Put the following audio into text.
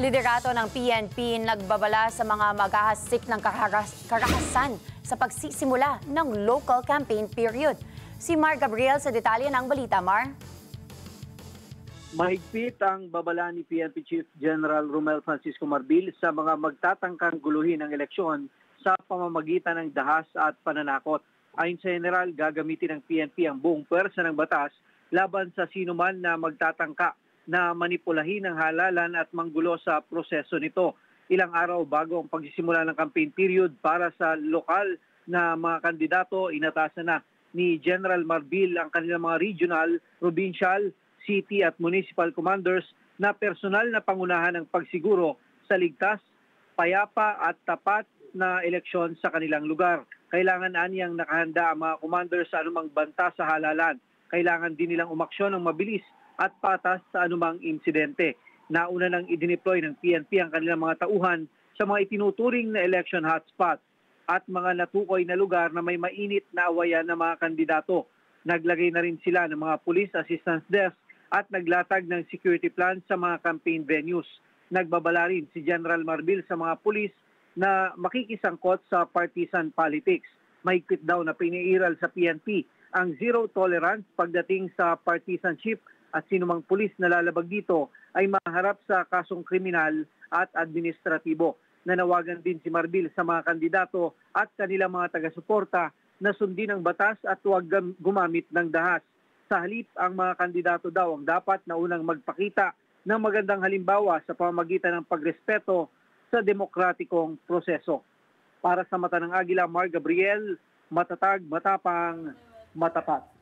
Liderato ng PNP nagbabala sa mga maghahasik ng karahasan sa pagsisimula ng local campaign period. Si Mar Gabriel sa detalye ng balita, Mar. Mahigpit ang babala ni PNP Chief General Romel Francisco Marbil sa mga magtatangkang guluhin ng eleksyon sa pamamagitan ng dahas at pananakot. Ayon sa General, gagamitin ng PNP ang buong pwersa ng batas laban sa sinuman na magtatangka na manipulahin ang halalan at manggulo sa proseso nito. Ilang araw bago ang pagsisimula ng campaign period para sa lokal na mga kandidato, inatasan na ni General Marbil ang kanilang mga regional, provincial, city at municipal commanders na personal na pangunahan ng pagsiguro sa ligtas, payapa at tapat na eleksyon sa kanilang lugar. Kailangan aniyang nakahanda ang mga commanders sa anumang banta sa halalan. Kailangan din nilang umaksyon ng mabilis at patas sa anumang insidente. Nauna nang idineploy ng PNP ang kanilang mga tauhan sa mga itinuturing na election hotspot at mga natukoy na lugar na may mainit na awayan ng mga kandidato. Naglagay na rin sila ng mga police assistance desk at naglatag ng security plan sa mga campaign venues. Nagbabala rin si General Marbil sa mga pulis na makikisangkot sa partisan politics. Mahigpit daw na piniiral sa PNP ang zero tolerance pagdating sa partisanship at sinumang pulis na lalabag dito ay maharap sa kasong kriminal at administratibo. Nanawagan din si Marbil sa mga kandidato at kanilang mga taga-suporta na sundin ang batas at huwag gumamit ng dahas. Sa halip, ang mga kandidato daw ang dapat na unang magpakita ng magandang halimbawa sa pamamagitan ng pagrespeto sa demokratikong proseso. Para sa Mata ng Agila, Mar Gabriel, matatag, matapang, matapat.